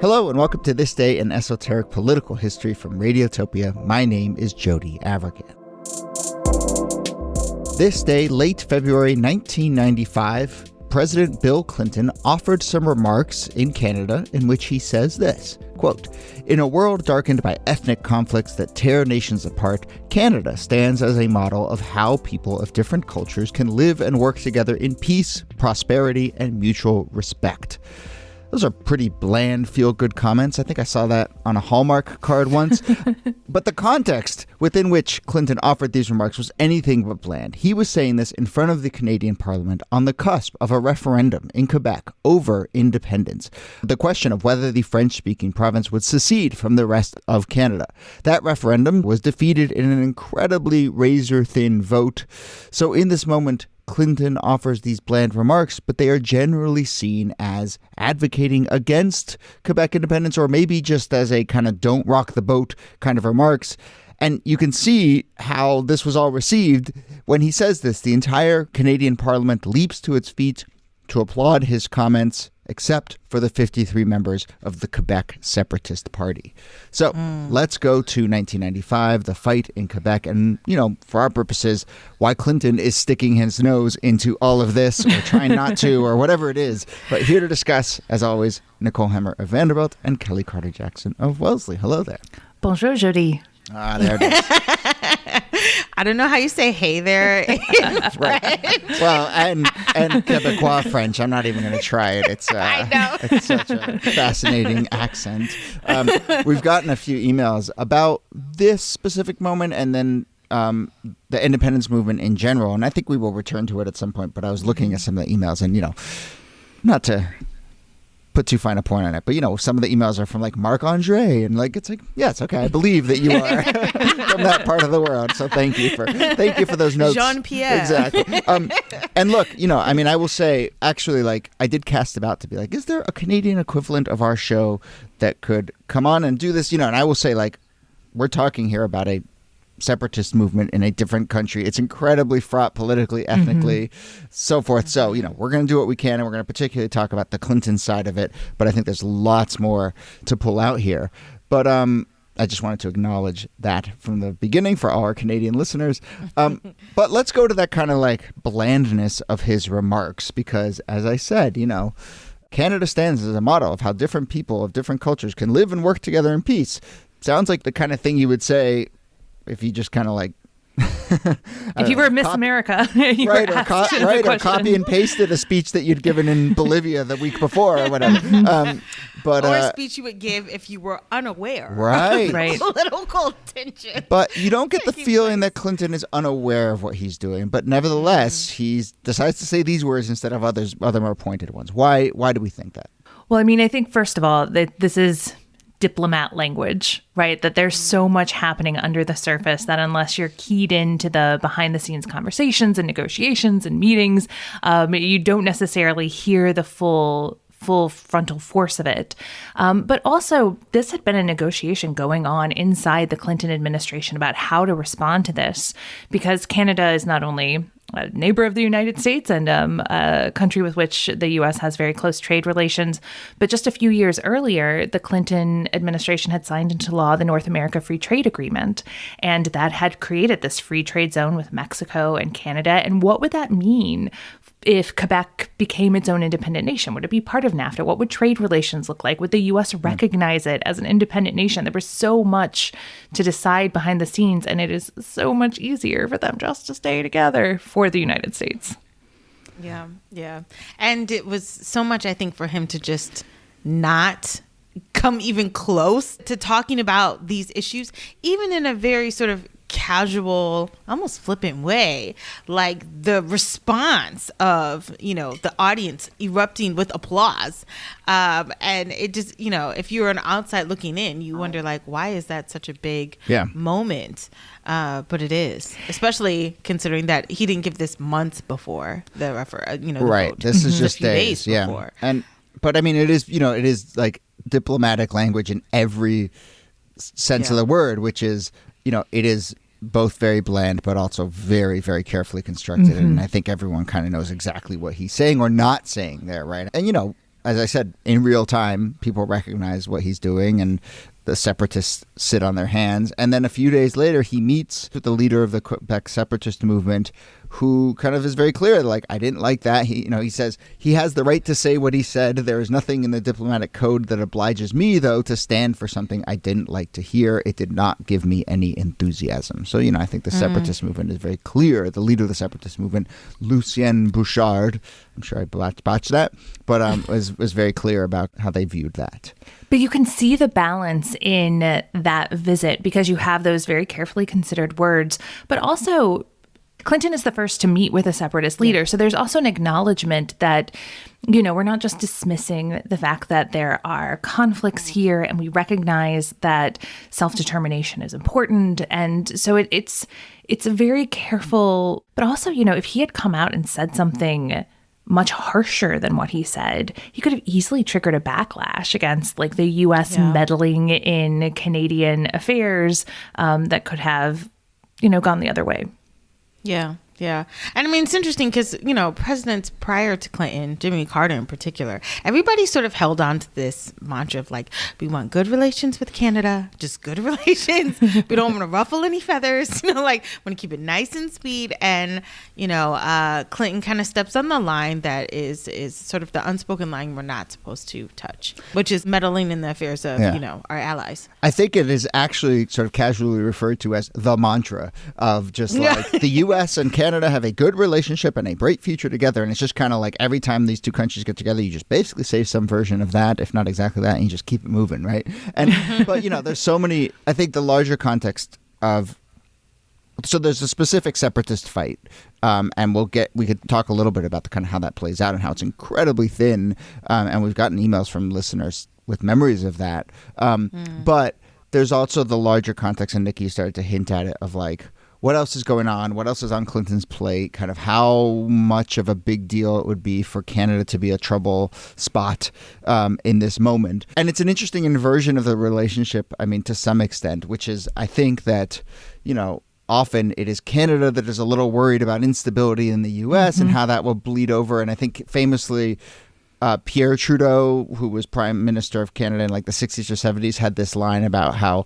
Hello and welcome to This Day in Esoteric Political History from Radiotopia. My name is Jody Avirgan. This day, late February 1995, President Bill Clinton offered some remarks in Canada in which he says this, quote, "In a world darkened by ethnic conflicts that tear nations apart, Canada stands as a model of how people of different cultures can live and work together in peace, prosperity, and mutual respect." Those are pretty bland, feel-good comments. I think I saw that on a Hallmark card once. But the context within which Clinton offered these remarks was anything but bland. He was saying this in front of the Canadian Parliament on the cusp of a referendum in Quebec over independence. The question of whether the French-speaking province would secede from the rest of Canada. That referendum was defeated in an incredibly razor-thin vote. So in this moment, Clinton offers these bland remarks, but they are generally seen as advocating against Quebec independence, or maybe just as a kind of don't rock the boat kind of remarks. And you can see how this was all received when he says this. The entire Canadian Parliament leaps to its feet to applaud his comments, except for the 53 members of the Quebec Separatist Party. So let's go to 1995, the fight in Quebec, and, you know, for our purposes, why Clinton is sticking his nose into all of this, or trying not to, or whatever it is. But here to discuss, as always, Nicole Hemmer of Vanderbilt and Kellie Carter-Jackson of Wellesley. Hello there. Bonjour, Jody. Ah, there it is. I don't know how you say "hey" there in French. Right. Well, and Quebecois French. I'm not even going to try it. It's I know. It's such a fascinating accent. We've gotten a few emails about this specific moment, and then the independence movement in general. And I think we will return to it at some point. But I was looking at some of the emails, and not to put too fine a point on it, but some of the emails are from like Marc Andre, and like it's like, yeah, it's okay. I believe that you are from that part of the world. So thank you for those notes, Jean-Pierre. Exactly. And look, I will say, actually, like I did cast about to be like, is there a Canadian equivalent of our show that could come on and do this? And I will say, like, we're talking here about a separatist movement in a different country. It's incredibly fraught politically, ethnically, so forth. So, we're going to do what we can, and we're going to particularly talk about the Clinton side of it. But I think there's lots more to pull out here. But I just wanted to acknowledge that from the beginning for all our Canadian listeners. But let's go to that kind of like blandness of his remarks, because as I said, Canada stands as a model of how different people of different cultures can live and work together in peace. Sounds like the kind of thing you would say if you just kind of like if you were Miss America, or copy and pasted a speech that you'd given in Bolivia the week before or whatever. But or a speech you would give if you were unaware right. of political tension. But you don't get the feeling that Clinton is unaware of what he's doing. But nevertheless, he decides to say these words instead of other more pointed ones. Why do we think that? Well, I mean, I think first of all that this is diplomat language, right? That there's so much happening under the surface that unless you're keyed into the behind the scenes conversations and negotiations and meetings, you don't necessarily hear the full frontal force of it. But also, this had been a negotiation going on inside the Clinton administration about how to respond to this, because Canada is not only a neighbor of the United States and a country with which the U.S. has very close trade relations. But just a few years earlier, the Clinton administration had signed into law the North America Free Trade Agreement, and that had created this free trade zone with Mexico and Canada. And what would that mean if Quebec became its own independent nation? Would it be part of NAFTA? What would trade relations look like? Would the U.S. recognize it as an independent nation? There was so much to decide behind the scenes, and it is so much easier for them just to stay together for the United States. Yeah. And it was so much, I think, for him to just not come even close to talking about these issues, even in a very sort of casual, almost flippant way, like the response of, the audience erupting with applause. And it just, if you're an outside looking in, you wonder, like, why is that such a big moment? But it is, especially considering that he didn't give this months before the right. Vote. This is just days before. But I mean, it is like diplomatic language in every sense of the word, which is, it is both very bland, but also very, very carefully constructed. And I think everyone kind of knows exactly what he's saying or not saying there, right? And, as I said, in real time, people recognize what he's doing, and the separatists sit on their hands. And then a few days later, he meets with the leader of the Quebec separatist movement, who kind of is very clear, like, I didn't like that. He says he has the right to say what he said. There is nothing in the diplomatic code that obliges me, though, to stand for something I didn't like to hear. It did not give me any enthusiasm. So, I think the separatist movement is very clear. The leader of the separatist movement, Lucien Bouchard, I'm sure I botched that, but was very clear about how they viewed that. But you can see the balance in that visit because you have those very carefully considered words, but also Clinton is the first to meet with a separatist leader. So there's also an acknowledgement that, we're not just dismissing the fact that there are conflicts here, and we recognize that self-determination is important. And so it's a very careful, but also, if he had come out and said something much harsher than what he said, he could have easily triggered a backlash against like the U.S. meddling in Canadian affairs that could have, gone the other way. Yeah. Yeah. And I mean, it's interesting because, presidents prior to Clinton, Jimmy Carter in particular, everybody sort of held on to this mantra of like, we want good relations with Canada, just good relations. We don't want to ruffle any feathers, want to keep it nice and sweet. And, Clinton kind of steps on the line that is sort of the unspoken line we're not supposed to touch, which is meddling in the affairs of, our allies. I think it is actually sort of casually referred to as the mantra of just like the U.S. and Canada have a good relationship and a bright future together. And it's just kind of like every time these two countries get together, you just basically say some version of that, if not exactly that, and you just keep it moving, right? And but, there's so many, I think the larger context of, so there's a specific separatist fight, and we could talk a little bit about the kind of how that plays out and how it's incredibly thin, and we've gotten emails from listeners with memories of that. But there's also the larger context, and Niki started to hint at it, of like, what else is going on? What else is on Clinton's plate? Kind of how much of a big deal it would be for Canada to be a trouble spot in this moment. And it's an interesting inversion of the relationship, to some extent, which is, I think that, often it is Canada that is a little worried about instability in the U.S. and how that will bleed over. And I think famously, Pierre Trudeau, who was Prime Minister of Canada in like the 60s or 70s, had this line about how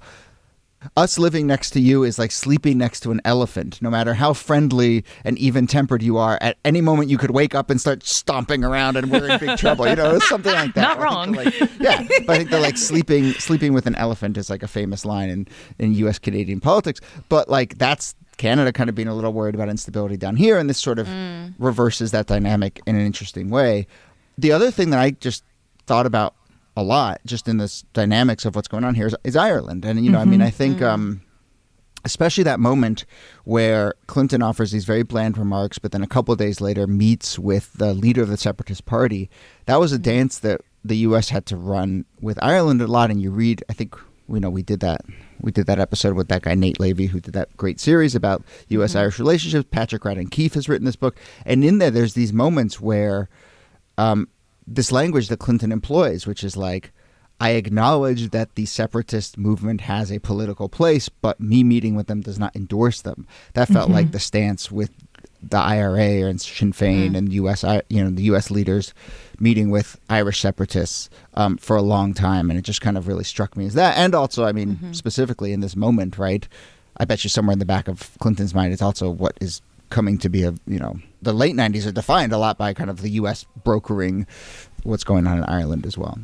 us living next to you is like sleeping next to an elephant. No matter how friendly and even-tempered you are, at any moment you could wake up and start stomping around and we're in big trouble. It's something like that. Not wrong. But I think they're like sleeping with an elephant is like a famous line in U.S. Canadian politics. But like that's Canada kind of being a little worried about instability down here, and this sort of reverses that dynamic in an interesting way. The other thing that I just thought about a lot, just in this dynamics of what's going on here, is Ireland. And, I think especially that moment where Clinton offers these very bland remarks, but then a couple of days later meets with the leader of the Separatist Party, that was a dance that the U.S. had to run with Ireland a lot. And you read, I think, we did that episode with that guy, Nate Levy, who did that great series about U.S.-Irish relationships. Patrick Radden Keefe has written this book. And in there's these moments where this language that Clinton employs, which is like, I acknowledge that the separatist movement has a political place, but me meeting with them does not endorse them. That felt like the stance with the IRA and Sinn Féin and the U.S. leaders meeting with Irish separatists for a long time. And it just kind of really struck me as that. And also, specifically in this moment, right, I bet you somewhere in the back of Clinton's mind, it's also what is coming to be the late 90s are defined a lot by kind of the U.S. brokering what's going on in Ireland as well.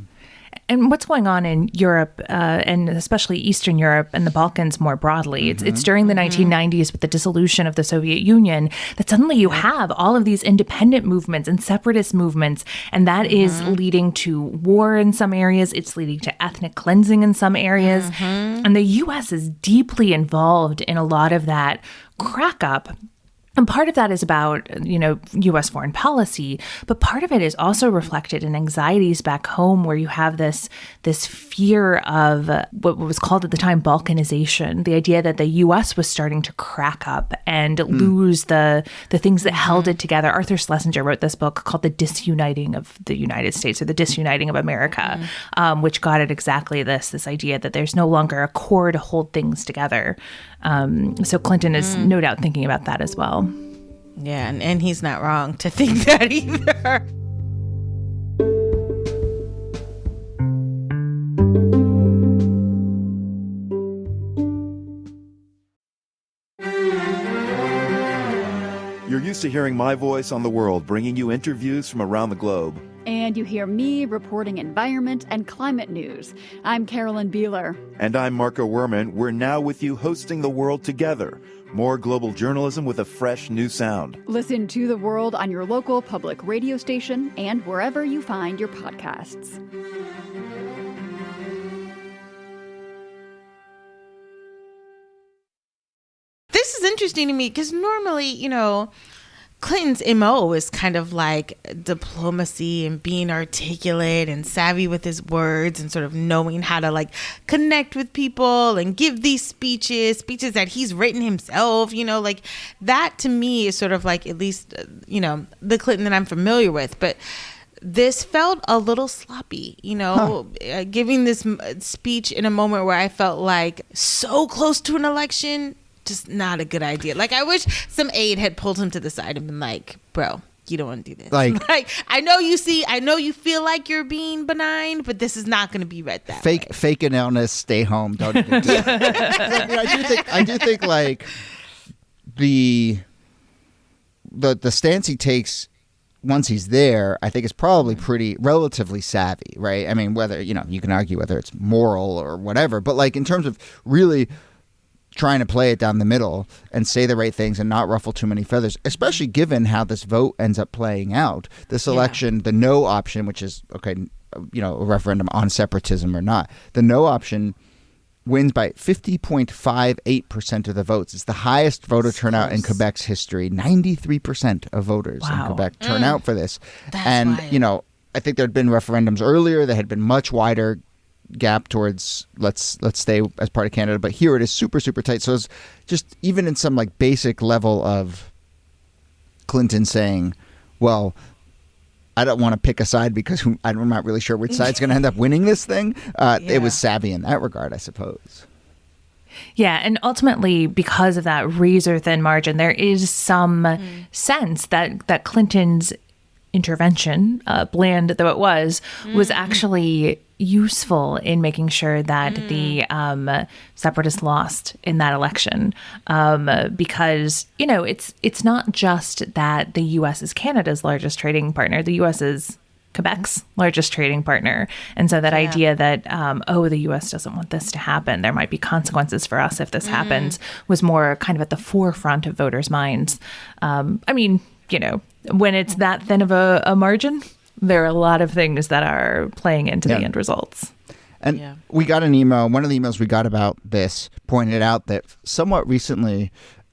And what's going on in Europe, and especially Eastern Europe and the Balkans more broadly. It's during the 1990s with the dissolution of the Soviet Union that suddenly you have all of these independent movements and separatist movements, and that is leading to war in some areas. It's leading to ethnic cleansing in some areas. And the U.S. is deeply involved in a lot of that crack up. And part of that is about, U.S. foreign policy, but part of it is also reflected in anxieties back home where you have this fear of what was called at the time Balkanization, the idea that the U.S. was starting to crack up and lose the things that held it together. Arthur Schlesinger wrote this book called The Disuniting of the United States, or The Disuniting of America, which got at exactly this idea that there's no longer a core to hold things together. So Clinton is no doubt thinking about that as well. Yeah, and he's not wrong to think that either. used to hearing my voice on the world, bringing you interviews from around the globe. And you hear me reporting environment and climate news. I'm Carolyn Beeler. And I'm Marco Werman. We're now with you hosting The World Together. More global journalism with a fresh new sound. Listen to The World on your local public radio station and wherever you find your podcasts. This is interesting to me because normally, Clinton's MO is kind of like diplomacy and being articulate and savvy with his words and sort of knowing how to like connect with people and give these speeches that he's written himself, like that to me is sort of like at least, the Clinton that I'm familiar with. But this felt a little sloppy, giving this speech in a moment where I felt like so close to an election. Just not a good idea. Like, I wish some aide had pulled him to the side and been like, bro, you don't want to do this. Like I know you feel like you're being benign, but this is not going to be read that way. Fake an illness, stay home. Don't even do it. I do think like the stance he takes once he's there, I think is probably relatively savvy, right? I mean, whether, you can argue whether it's moral or whatever, but like in terms of really trying to play it down the middle and say the right things and not ruffle too many feathers, especially given how this vote ends up playing out. This election, the no option, which is, a referendum on separatism or not, the no option wins by 50.58% of the votes. It's the highest voter turnout in Quebec's history. 93% of voters in Quebec turn out for this. That's and, wild. I think there had been referendums earlier that had been much wider gap towards let's stay as part of Canada, but here it is super, super tight. So it's just even in some like basic level of Clinton saying, well, I don't want to pick a side because I'm not really sure which side's going to end up winning this thing. It was savvy in that regard, I suppose. Yeah, and ultimately, because of that razor-thin margin, there is some sense that Clinton's intervention, bland though it was actually useful in making sure that the separatists lost in that election, because it's not just that the U.S. is Canada's largest trading partner. The U.S. is Quebec's largest trading partner, and so that idea that the U.S. doesn't want this to happen, there might be consequences for us if this happens, was more kind of at the forefront of voters' minds. When it's that thin of a margin, there are a lot of things that are playing into the end results. And we got an email. One of the emails we got about this pointed out that somewhat recently,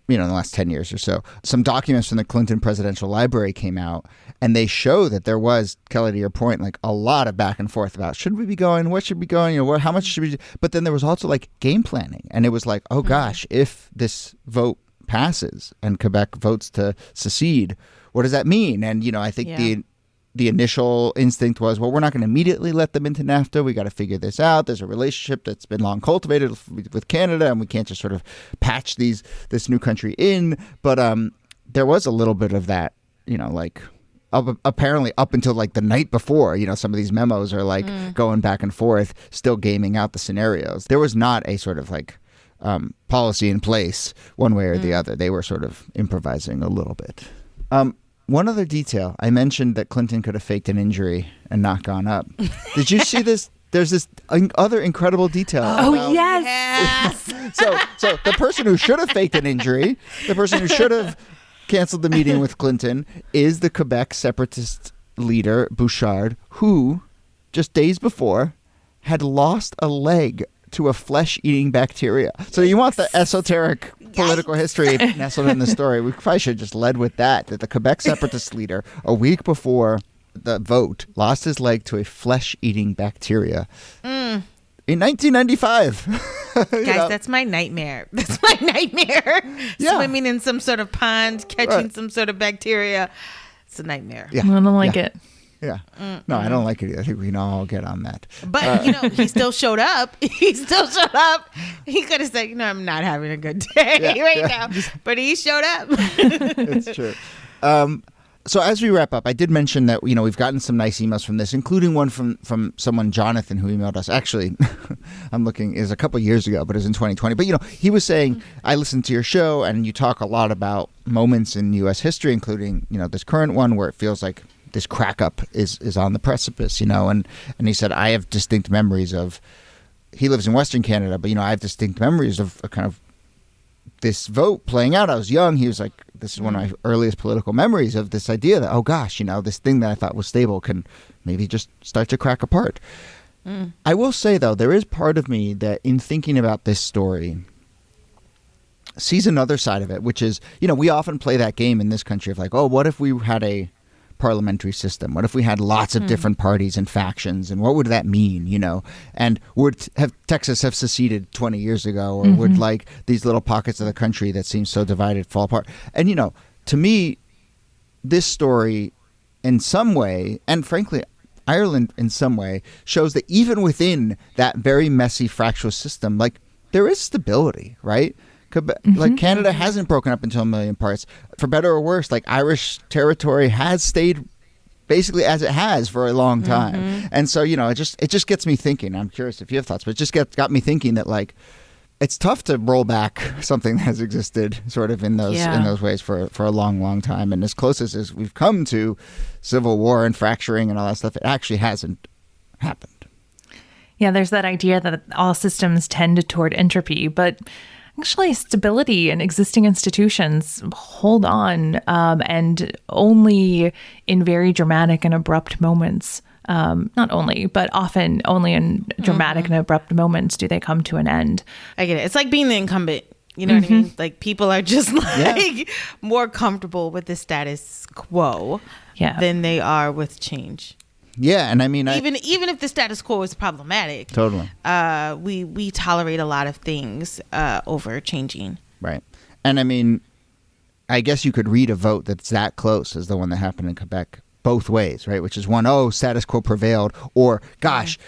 in the last 10 years or so, some documents from the Clinton Presidential Library came out, and they show that there was, Kellie, to your point, like a lot of back and forth about should we be going, what should be going, how much should we do? But then there was also like game planning. And it was like, oh gosh, if this vote passes and Quebec votes to secede, what does that mean? And, I think the initial instinct was, well, we're not going to immediately let them into NAFTA. We got to figure this out. There's a relationship that's been long cultivated with Canada, and we can't just sort of patch this new country in. But there was a little bit of that, apparently up until like the night before, some of these memos are like going back and forth, still gaming out the scenarios. There was not a sort of like policy in place one way or the other. They were sort of improvising a little bit. One other detail, I mentioned that Clinton could have faked an injury and not gone up. Did you see this? There's this other incredible detail. Oh, yes. So the person who should have faked an injury, the person who should have canceled the meeting with Clinton, is the Quebec separatist leader, Bouchard, who just days before had lost a leg to a flesh-eating bacteria. So you want the esoteric political history nestled in the story. We probably should have just led with that the Quebec separatist leader, a week before the vote, lost his leg to a flesh-eating bacteria in 1995. Guys, that's my nightmare. That's my nightmare. Swimming in some sort of pond, catching some sort of bacteria. It's a nightmare. I don't like it. Yeah. No, I don't like it either. I think we can all get on that. But, he still showed up. He could have said, I'm not having a good day now. But he showed up. It's true. So as we wrap up, I did mention that, we've gotten some nice emails from this, including one from someone, Jonathan, who emailed us. Actually, I'm looking, is a couple years ago, but it was in 2020. But, he was saying, I listened to your show and you talk a lot about moments in U.S. history, including, this current one where it feels like this crack up is on the precipice, and he said, I have distinct memories of, he lives in Western Canada, but, I have distinct memories of a kind of this vote playing out. I was young. He was like, this is one of my earliest political memories of this idea that, oh gosh, this thing that I thought was stable can maybe just start to crack apart. I will say, though, there is part of me that in thinking about this story sees another side of it, which is, we often play that game in this country of like, oh, what if we had a parliamentary system? What if we had lots of different parties and factions, and what would that mean? And would Texas have seceded 20 years ago, or would like these little pockets of the country that seem so divided fall apart? And to me, this story in some way, and frankly Ireland in some way, shows that even within that very messy fractious system, like there is stability, right? Like Canada hasn't broken up into a million parts. For better or worse, like Irish territory has stayed basically as it has for a long time. And so, it just gets me thinking. I'm curious if you have thoughts, but it just got me thinking that like it's tough to roll back something that has existed sort of in those ways for a long, long time. And as close as we've come to civil war and fracturing and all that stuff, it actually hasn't happened. Yeah, there's that idea that all systems tend toward entropy, but actually, stability and existing institutions hold on, and only in very dramatic and abrupt moments, not only, but often only in dramatic and abrupt moments do they come to an end. I get it. It's like being the incumbent. You know what I mean? Like people are just like more comfortable with the status quo than they are with change. Yeah, and I mean, even if the status quo is problematic, totally, we tolerate a lot of things over changing. Right, and I mean, I guess you could read a vote that's that close as the one that happened in Quebec both ways, right? Which is one, oh, status quo prevailed, or gosh,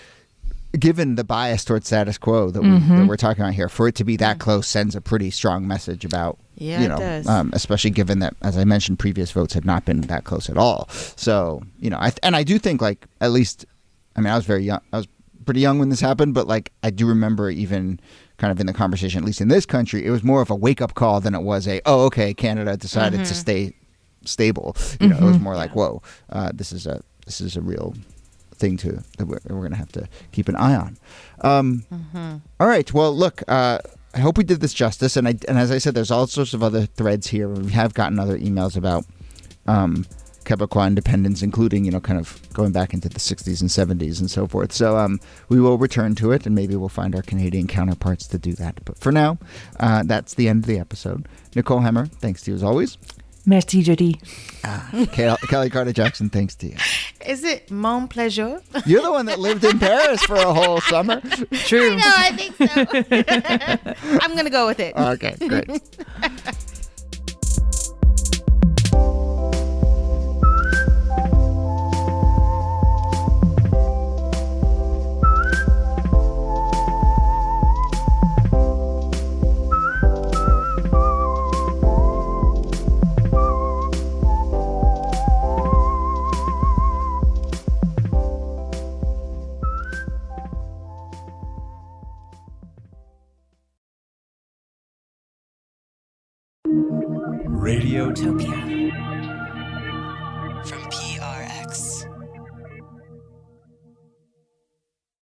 given the bias towards status quo that we're talking about here, for it to be that close sends a pretty strong message about. Yeah, it does. Especially given that, as I mentioned, previous votes had not been that close at all. So, I do think, like, at least, I mean, I was very young. I was pretty young when this happened, but, like, I do remember even kind of in the conversation, at least in this country, it was more of a wake-up call than it was okay, Canada decided to stay stable. It was more like, whoa, this is a real thing that we're going to have to keep an eye on. All right. Well, look, I hope we did this justice, and as I said, there's all sorts of other threads here. We have gotten other emails about Quebecois independence, including, kind of going back into the 60s and 70s and so forth. So we will return to it, and maybe we'll find our Canadian counterparts to do that. But for now, that's the end of the episode. Nicole Hemmer, thanks to you as always. Merci, Jody. Kellie Carter-Jackson, thanks to you. Is it mon plaisir? You're the one that lived in Paris for a whole summer. True. I know, I think so. I'm going to go with it. Okay, great. Radiotopia.